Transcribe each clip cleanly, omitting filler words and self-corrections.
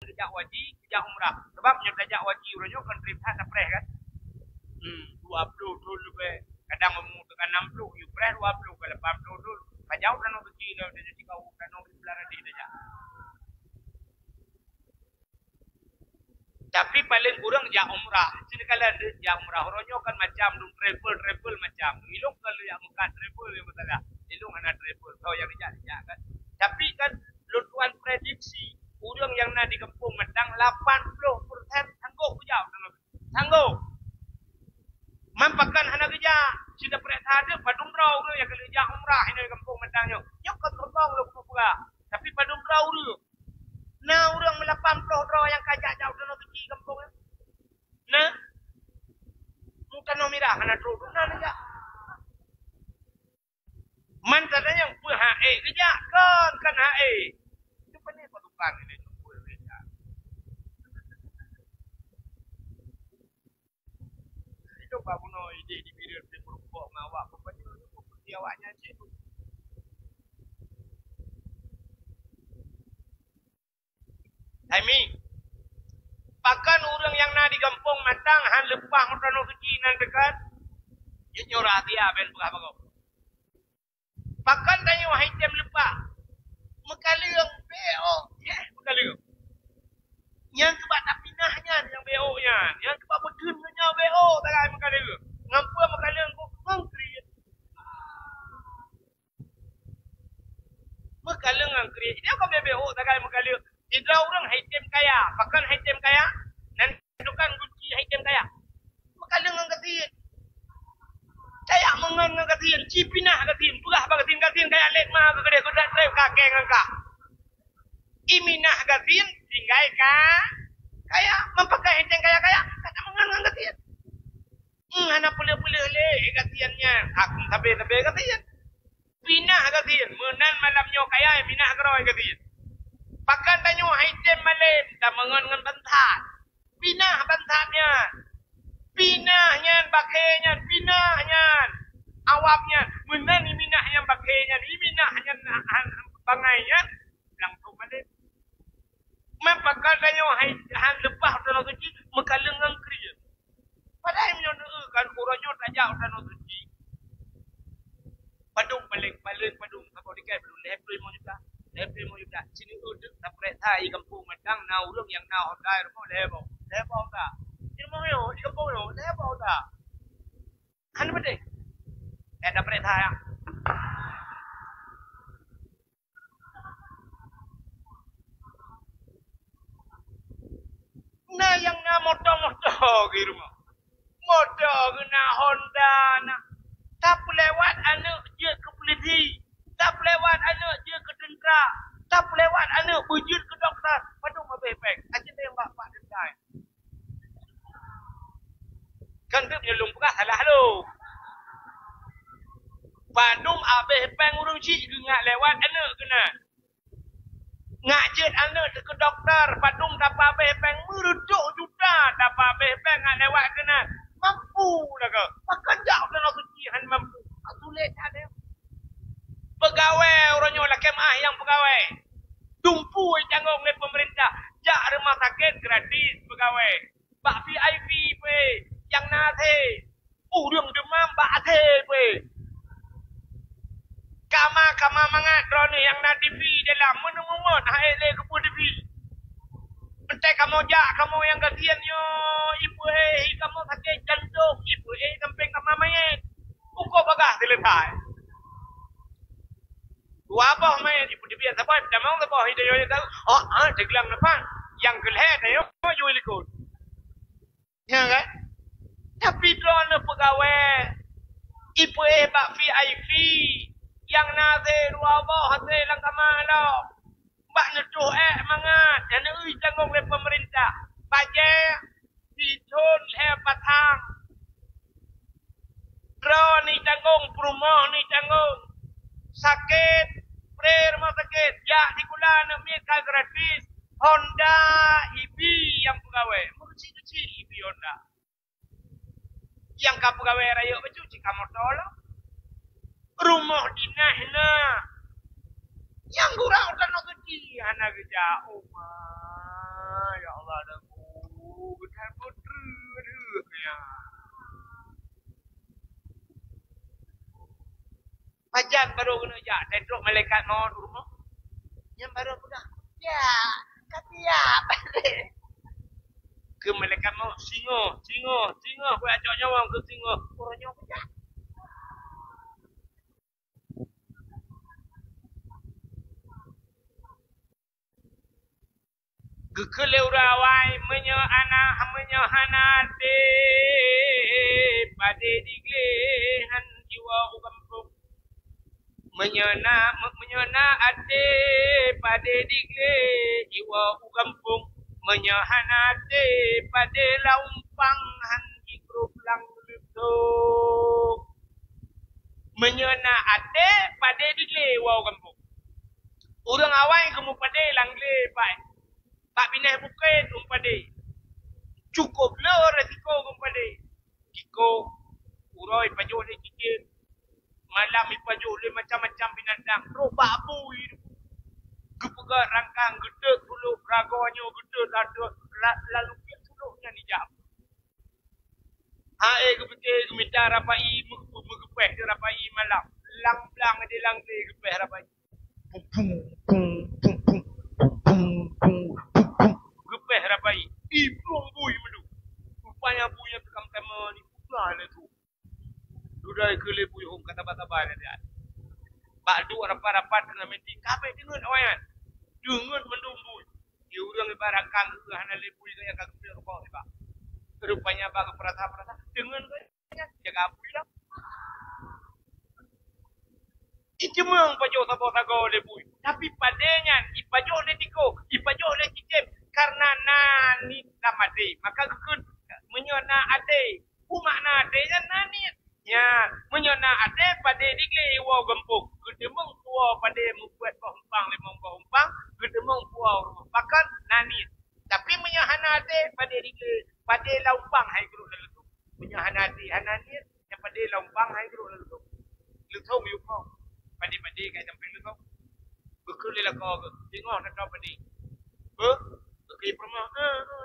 kerja wajib, kerja umrah. Sebab yang kerja wajib orangnya kan terima sampai kan. 20 dulu lebih. Kadang membutuhkan 60, you press 20 ke 80 dulu. Kajau dan orang kecil dia jadi kau dan orang belara dia saja. Tapi paling kurang jak umrah. Sini kalian jak umrah orangnya kan macam dum travel macam. Ilung kalau yang bukan travel yang betul lah. Ilung anak travel. Kau yang dia kan. Tapi kan lutuan prediksi orang yang nak di kampung Medang 80% sanggup kejap. Sanggup. Mampakan hana kerja. Sudah perintah ada pada umrah orang yang kerja umrah ini di kampung Medangnya. Yang kau terbang lu pula. Tapi pada umrah orang. Nah orang 80 orang yang kajak jauh dan pergi kampung. Nah. Bukan nomirah hana terus nah aja. Man tadanya yang PHE kerja kan HE. Itu benar patukan ini. Coba bunuh ide di period di berubah ngawak kepada seperti awaknya situ. Aimi. Pakan orang yang nak di kampung Matang han lepah orang suci nan dekat. Dia nyorah dia ben berapa kau. Pakan tanya wahai tem lepah. Mekaliung BO. Mekaliung. Yang sebab tak pinahnya yang BO nya. Yang sebab begunnya BO tak ai mekaliung. Ngampua mekaliung ku ngangkri. Mekaliung ngangkri. Dia kau BO tak ai mekaliung. Tidak orang haitem kaya, pakan haitem kaya, dan tukang kunci haitem kaya. Mekaliung ngangkri. Kaya mengan ngangkri, cipinah ngangkri, turah ngangkri kaya lek mah ke kedai kudat drive kakek ngangka. Iminah ngangkri tinggal kaya mempakai haitem kaya kata mengan ngangkri. Anak pulih-pulih le gatiannya, aku tabe gatian. Pinah gatian, menan malamnya kaya pinah keroi gatian. Pakan tanya haitem malam, tak mengan dengan bentat. Pinah bentatnya. Pinahnya bakainya, pinahnya. Awapnya, menan iminahnya bakainya, iminahnya bangainya. Langsung malam. Pakan tanya han lepah dan suci, mekalang ngangkri. Padahal menyonok kan orangnya tak jauh dan suci. Padung paling padung kalau dikai belum lepas mau juga. Lepas mau juga. Sini uduk tak perintah di kampung Medang na urang yang na hodai rumah lepas tak. Sini mau yo di kampung yo lepas tak. Kan betul. Tak perintah ya. Nah yang na motor di rumah. Motor kena Honda na. Tak lewat anak je ke polisi. Tak lewat anak je ke tentera. Tak lewat anak bujut ke doktor. Padung mabepek. Aja yang bapak dendai. Kan tu punya lumpah salah lu. Padung abepek urung cik ngak lewat anak kena. Ngak jet anak ke doktor. Padung dapat abepek meruduk juta. Dapat abepek ngak lewat kena. Mampu lah ke. Makan jauh dan aku cihan mampu. Sulit ada. Pegawai orangnya lah kemah yang pegawai. Tumpu yang tanggung oleh pemerintah. Jak rumah sakit gratis pegawai. Bak VIP pe. Yang nate. Orang demam bak ate pe. Kama mangat drone yang na TV dalam menumut haile ke TV. Entai kamu jak kamu yang gantian yo ibu kamu sakit jantung ibu samping kamu mayat. Uko bagah diletai. Dua apa mayat ibu TV apa dah mau apa hidup yo tahu. Deglang depan yang gelhe yo yo ikut. Ya kan? Tapi drone pegawai ibu bak VIP yang nase dua apa hati lang kamalo. Bak netuh mangat dan tanggung oleh pemerintah. Baje ditun patang. Drone ni tanggung, perumah ni tanggung. Sakit, rumah sakit. Ya di bulan mereka gratis. Honda EV yang pegawai. Mencuci EV Honda. Yang kau pegawai raya mencuci kamu tolong. Rumah dinah na. Yang kurang udah nak kerja anak kerja Fajar baru kena ya. Tendruk malaikat mau di rumah. Yang baru kena. Ya. Kata ya. Ke malaikat mau. Singa. Kau ajak nyawang ke singa. Orangnya fajar. Kekeleurawai menyohanate pada diglehan jiwa kampung menyona ate pada digle jiwa kampung menyohanate pada laumpang han ikrup lang lutuk menyona ate pada digle jiwa kampung orang awai kamu pada langle pai tak pindah bukit umpade. Cukup lah resiko umpade. Kiko, uroi pajuh le kikir. Malam pajuh le macam-macam binatang. Robak bui. Kepegat rangkang gedek dulu. Raganya gedek lalu suluknya ni jam. Hae kebetul minta rapai megepeh dia rapai malam. Lang-lang dia lang dia gepeh rapai. Pum pum pum. Gepeh rapai. Ibrong bui mendu. Rupanya bui yang tekam tema ni pula lah tu. Dudai kele bui hom kata-kata dia. Pak du rapat-rapat dengan menti. Kabeh dengen awayan. Dengen mendu bui. Dia urang ibaratkan ke hana le bui kaya kagepeh rupang ni pak. Rupanya pak perasa-perasa dengen kaya jaga bui lah. Icemang pajo sago-sago le bui. Tapi padanya ipajo le tiko, ipajo le kijem karena nani namade. Maka kekun menyona ade. Umakna ade kan nani. Ya, menyona ade pada digle iwa gempuk. Gedemeng tua pada membuat pahumpang lemong pahumpang, gedemeng tua rumah. Bahkan nani. Tapi menyahana ade pada digle pada laumpang hai guru lelutuk. Menyahana ade hanani yang pada laumpang hai guru lelutuk. Lelutuk yukau. Padi-padi kat sampai lu kau. Berkulilah kau ke. Tengok nak tahu padi. Okey perma.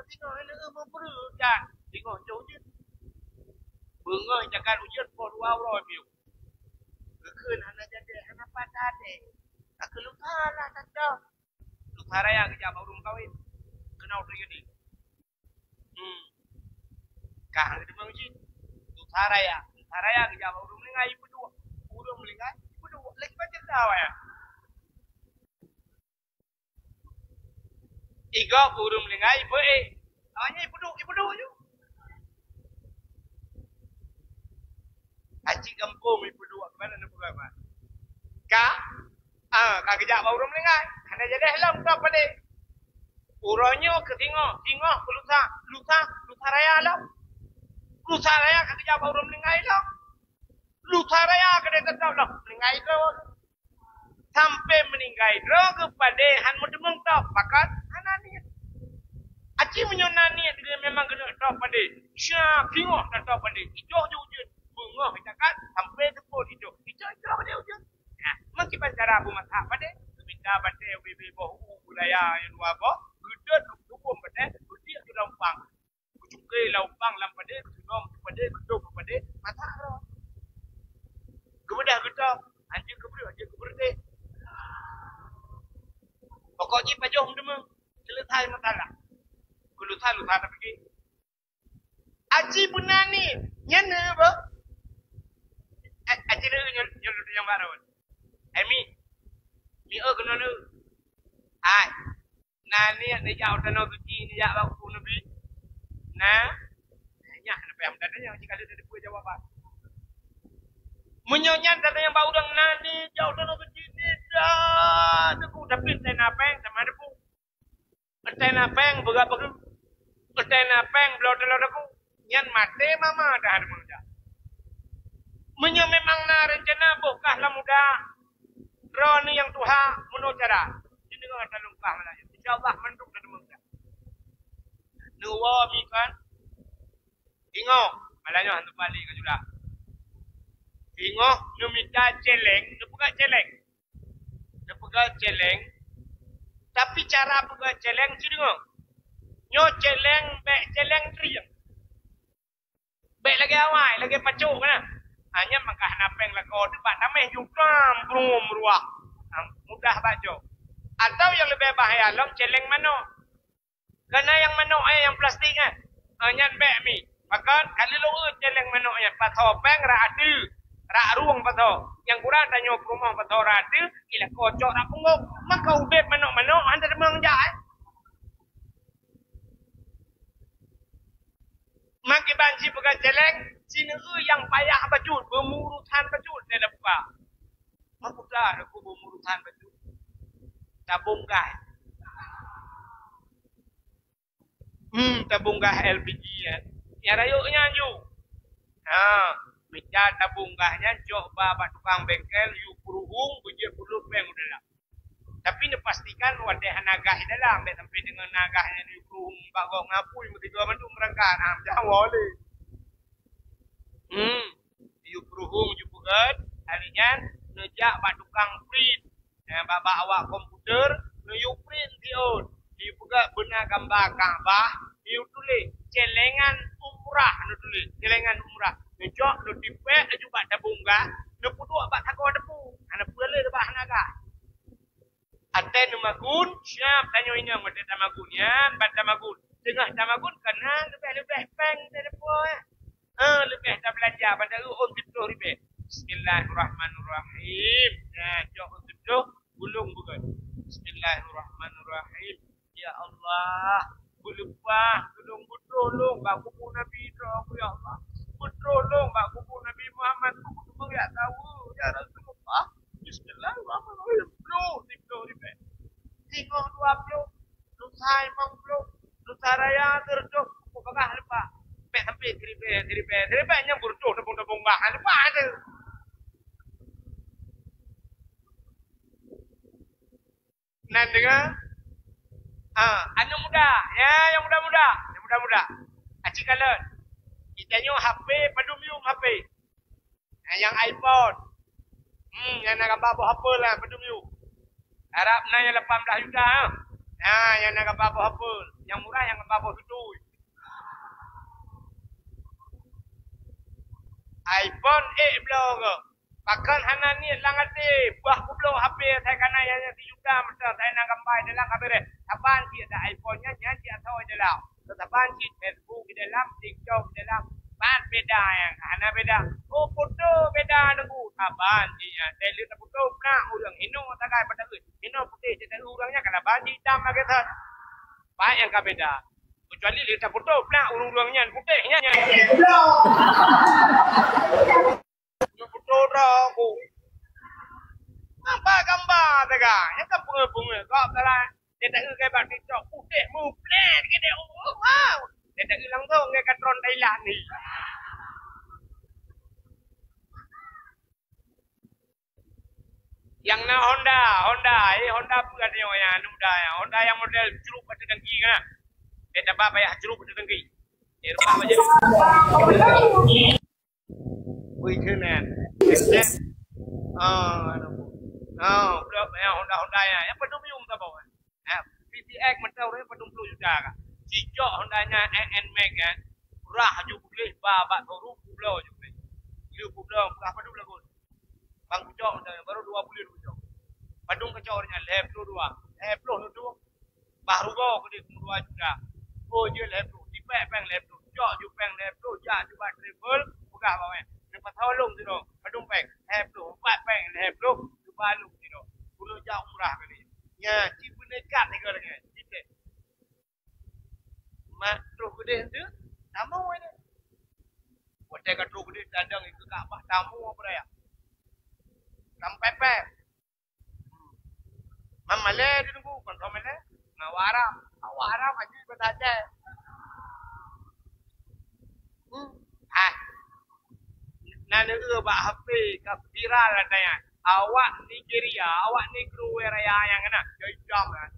Tengok ada mau perlu. Jangan. Tengok jauh je. Bengah jangan ujian por wow biu. Berkul anak jadi anak pada dek. Tak kelupa lah tak tahu. Lupa raya kerja baru kawin. Kenal terjadi. Kah ada menguji. Lupa raya kerja baru mengai berdua. Urang melingai. Lagi macam tahu ya. Iga urung lengai ibu awaknya ibu duk je. Haji kampung ibu duk ke mana nak pergi apa? Kak kejap urung lengai. Hana jadi helam tak pada. Urangnya ke tengok ke lusa raya lah. Lusa raya kak kejap urung lengai lah. Lusa raya ke dia tahu lah. Meninggai terus. Sampai meninggai terus kepada han mendemung tau. Pakat hanani. Aci menyonani dia memang kena tahu pada. Syak tengok tak tahu pada. Hijau je ujun. Bunga hitakan sampai tepuk hijau. Hijau pada ujun. Mungkin cara Abu Mathab pada. Minta pada WB bahu budaya yang dua apa. Gede dukung pada. Gede ke lampang. Kucukai lampang pada. Kucunom pada. Gedung pada. Mata roh. Kemudian kita anjing keberde. Pokoknya pajuh demang selesai masalah. Kelusa tak pergi. Aji bunani nyana apa? Aji dia nyolot yang baru. Emi kena nu. Ai. Nani ni jauh tanah suci ni jauh aku nabi. Nah. Nyak nak payah dadanya jika ada depu jawapan. Menyonyan kata yang bau dang nani jauh tanah suci ni dah. Deku tapi tenapeng sama depu. Tenapeng berapa ke? Tenapeng belum aku. Nyan mati mama dah ada muda. Menyo memang na rencana bokahlah muda. Roni yang Tuhan menurut cara. Ini dengan ada lumpah malaya. InsyaAllah menduk dan muda. Nuwa mikan. Ingat. Malaya hantu balik ke sudah. Ingat. Nu minta celeng. Nu pegang celeng. Tapi cara pegang celeng tu dengar. Nyo celeng, bek celeng triang. Bek lagi awal, lagi pacuk kan. Hanya maka napeng lako tu bak tameh jukam brum ruah. Mudah baca. Atau yang lebih bahaya long celeng manok. Karena yang manok yang plastik hanya bek mi. Maka kali lo celeng manok yang patho peng ra adu. Ra ruang patho. Yang kurang tanya ke rumah patho ra adu, ila kocok ra punguk. Maka ubet manok-manok anda demang jai. Maki banci pegang celeng, sini yang payah bajut, bermurutan bajut dia dah buka. Apa dah aku bermurutan bajut? Tabung gas. Tabung gas LPG ya. Yang rayuknya you. Bicara tabung gasnya, coba bak tukang bengkel, you kuruhung, bujur pulut beng udah lah. Tapi dia pastikan wadah nagah dalam, sampai dengan nagahnya ni kuruhung, bak gong ngapui, mesti dua bantu merangkat. Jangan boleh. You kuruhung, you buat, harinya, nejak bak tukang print. Bak awak komputer, you print dia. You buat benar gambar Kaabah, you tulis celengan umrah, you tulis celengan umrah. Nejak, you dipek, you bak tabung gas, you puduk bak takau debu. Anak boleh bak nagah. Aten magun, siap tanya ini yang ada tamagunnya, bak tamagun. Tengah tamagun kena lebih peng dari depan. Lebih dah belajar pada untuk tu ribe. Bismillahirrahmanirrahim. Jauh untuk tu gulung bukan. Bismillahirrahmanirrahim. Ya Allah, lupa tolong tolong baku Nabi aku ya Allah. Tolong baku Nabi Muhammad aku ya tahu ya Rasulullah. Bismillahirrahmanirrahim. Lu ribe. 3 20 lu sai mau lu saraya terus pokoknya lupa. Sampai tripe nya burdo tepung-tepung bahan lupa ada. Nah dengar anu muda, ya yang muda. Aci kalah. Kita nyu HP, padum yum HP. Yang iPhone. Yang nak gambar HP lah, padum yum. Harap nanya 18 juta. Yang nak gambar HP. Yang murah yang gambar sutui. iPhone 8 blog. Pakan hana ni langate buah kublo HP saya kana yang 3 juta masa saya nak gambar dalam kamera. Tapan dia ada iPhone-nya janji atau dalam. Tetapan si Facebook di dalam, TikTok di dalam. Ban beda yang hana beda. Oh foto beda nunggu. Tapan dia. Saya lihat foto nak urang hino takai pada hino putih jadi urangnya kana banji hitam lagi tak. Baik yang beda. Kecuali lihat foto nak urang-urangnya putihnya. Foto aku. Apa gambar tega? Yang kan bunga-bunga kau salah. Dia tak ke bak TikTok putih mu plan gede. Oh wow. Dia tak hilang tu ngai katron Thailand ni. Yang na Honda bukan yang Honda yang model jeruk pada dengki kan. Dia tak apa payah jeruk pada dengki. Dia rupa aja. Wih kena. Belum ya Honda ya. Yang pedum yung tak bawa. PPX macam orang pedum 10 juta kan. Cicok Hondanya NMAX kan. Murah je boleh babak baru pulau je boleh. Dia pulau berapa dulu lagu. Bang cicok baru 2 bulan cicok. Padung kecornya level 2. Baru go ke dia 2 juta. Oh je level. Dipek peng level. Cicok ju peng level. Ja cuba travel buka bawah. Lepas tolong tu dong. Padung peng level. 4 peng level. Cuba lu tu dong. Pulau jauh murah kali. Ya, cipu dekat ni kalau dengan kita. Mak terus gede tu, tamu ini. Wadah kat terus gede tandang itu Kaabah tamu apa dia? Sampai pep. Mamale di tunggu, kontrol male. Ngawara maju bersaja. Nana bak HP kat viral katanya. Awak Nigeria, awak negro raya yang kena jam kan.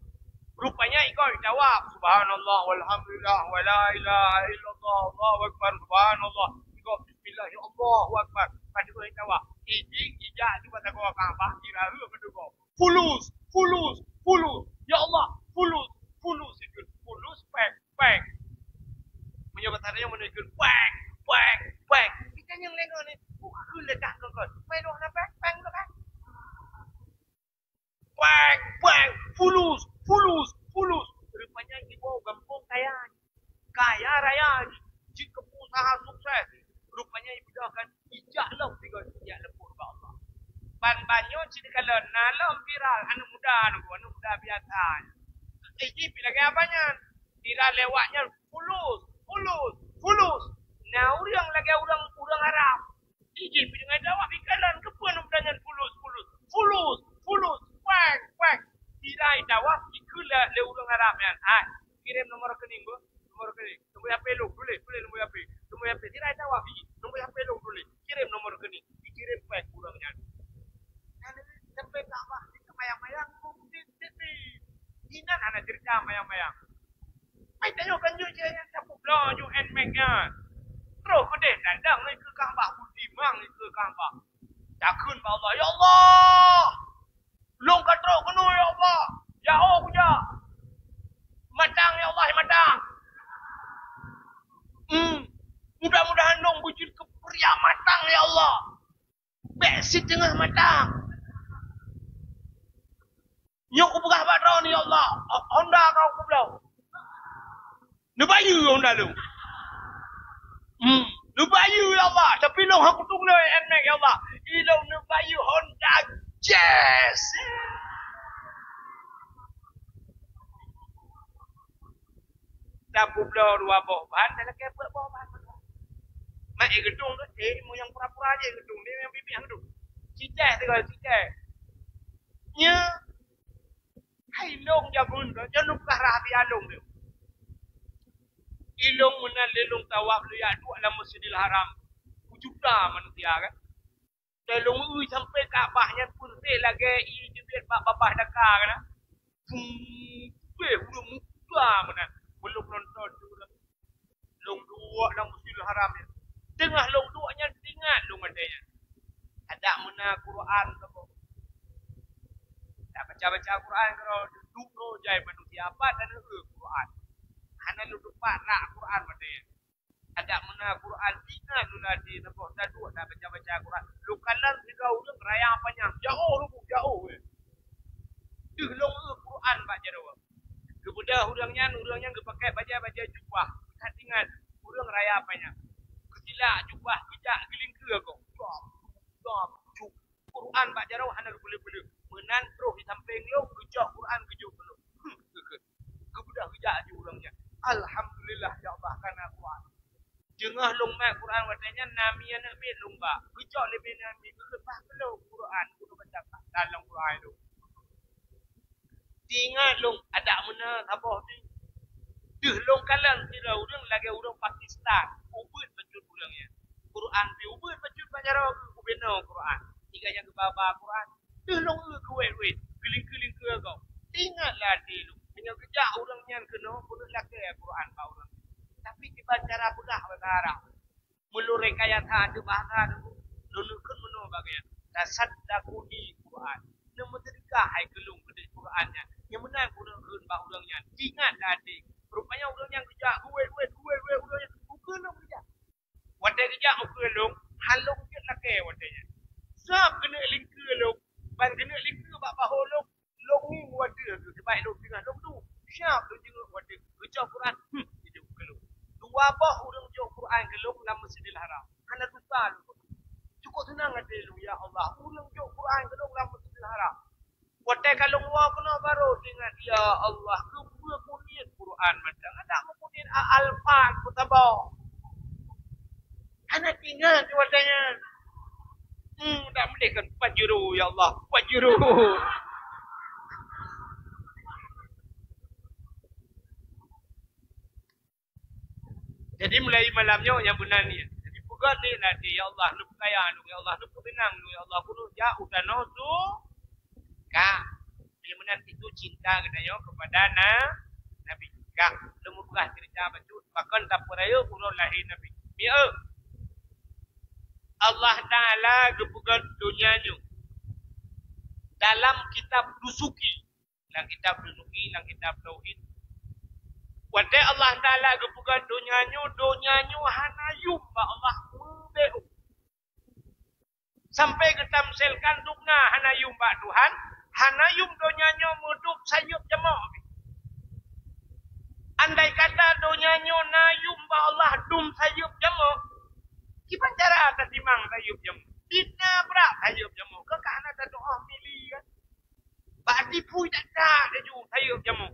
Rupanya ikut jawab subhanallah walhamdulillah wala ilaha illallah Allahu akbar subhanallah. Ikut bismillah ya Allahu akbar. Pada kau jawab, ijak tu pada kau Kaabah kira betul kau. Fulus. Ya Allah, fulus itu. Fulus peng. Menyebut hari yang menunjukkan peng. Kita yang lengah ni. ledah kau. Mai doh na pang tu kan. Wang, fulus. Rupanya ibu kampung kaya. Kaya raya. Jika usaha sukses. Rupanya ibu dah akan ijak lah. Ijak lepur ke Allah. Ban-banyo ciri kalau nalam viral. Anak muda biasa. Iji lagi apanya? Viral lewatnya fulus. Nah, orang lagi orang Arab. Iji dengan jawab ikalan kepuan mudanya fulus. Wang. Tirai jawab ikulah le orang Arab kan. Kirim nomor rekening bu. Nomor HP lu boleh nombor HP. Tirai jawab nombor HP lu boleh. Kirim nomor rekening. Dikirim ke orangnya. Sampai tak bah kita mayang-mayang Inan anak cerita mayang-mayang. Mai tanya kan je yang capuk lah you and make nya. Terus ke deh dandang ni ke kambak budimang ni ke kambak. Takun ba Allah, ya Allah. Long ka terus kenu ya Allah. Jauh punya. Matang ya Allah, matang. Mudah-mudahan long wujud ke pria matang ya Allah. Besit tengah matang. Nyok ku pegah badrau ni ya Allah. Honda kau ku belau. Nebayu Honda lu. Nebayu ya Allah. Tapi long aku tunggu enak ya Allah. Ilong nebayu Honda Jazz. Tapu belau dua boban. Dalam kepek boban. Mak gedung tu. Mu yang pura-pura je gedung. Dia yang bibi yang gedung. Cicah tu kalau cicah. Nya. Hai long jagun tu, jangan lupa rapi along tu. Ilong menal lelong tawab lu ya dua dalam Masjidil Haram. Juta manusia kan. Lelong sampai Kaabahnya pun lagi jebit babah Dakar kan. Udah muka mana. Belum nonton tu lah. Long dua dalam Masjidil Haram ni. Tengah long duanya tinggal long adanya. Ada mana Quran tu. Baca Quran kalau duduk no jai manusia apa dan Quran. Hana lu dapat nak Quran madanya. Ada mana Quran tinggal lu lagi neboh dah dua dah baca Quran. Lu kalan tiga urang raya panjang. Jauh. Long Quran baca doa. Kemudian urangnya ke pakai baca jubah. Tak tinggal urang raya panjang. Kesilak jubah bijak geling ke kau. Quran baca doa hana lu boleh. Menan terus di samping lu kerja Quran kerja lu. Kemudian kerja aja orangnya. Alhamdulillah ya Allah kana Quran. Jengah long mak Quran katanya nami anak mi lomba. Kerja lebih nami lepas lu Quran kudu baca dalam Quran tu. Tinggal long ada mana apa ni. Long kalan sila urang lagi urang Pakistan. Ubud baca orangnya. Quran di ubud baca roh ubeno Quran. Tiga yang ke bawah Quran. Long ke keling ke kau. Ingatlah dia lu. Hanya kejak orang yang kena boleh laki Quran kau orang. Tapi dibaca pegah sekarang. Mulu rekayasa ada bahasa tu. Lunukun menu bagian. Tasaddaquni Quran. Nama terika hai gelung ke Qurannya. Yang menang kurang bah orangnya. Ingatlah dia. Rupanya orang yang kejak orang yang bukan long kejak. Wadai kejak bukan long. Halong je laki wadainya. Sab kena lingka long. Ban kena lingka bak bahu long ni wadah tu sebaik long tengah long tu siap tu jenguk wadah kerja Quran dia buka long dua bah orang jauh Quran ke long dalam Masjidil Haram hana tuta lu cukup senang ada long ya Allah orang jauh Quran ke long dalam Masjidil Haram wadah kalau wa kena baru dengan ya Allah kemudian Quran macam ada kemudian al-fat kutabah hana tinggal tu wadahnya tak boleh kan pajuru ya Allah pajuru. Jadi mulai malamnya yang benar ni. Jadi pegat ni nanti ya Allah lu kaya lu ya Allah lu tenang lu ya Allah kudu jauh dan tu ka dia menanti itu cinta katanya kepada Nabi ka lu murah cerita betul bahkan tak perayo kudu lahir Nabi. Biar Allah Ta'ala gebukan dunia ni dalam kitab Dusuki dalam kitab Tauhid wadai Allah Ta'ala gebukan dunia ni hana yum Allah membeu Sampai ke tamsilkan dukna hanayum ba Tuhan. Hanayum donyanyo mudup sayup jemok. Andai kata donyanyo nayum ba Allah dum sayup jemok. Kipan cara atas timang sayup jemok. Dina berak sayup jemok. Kekana tak doa milih kan. Bak dipui tak ada ju sayup jemok.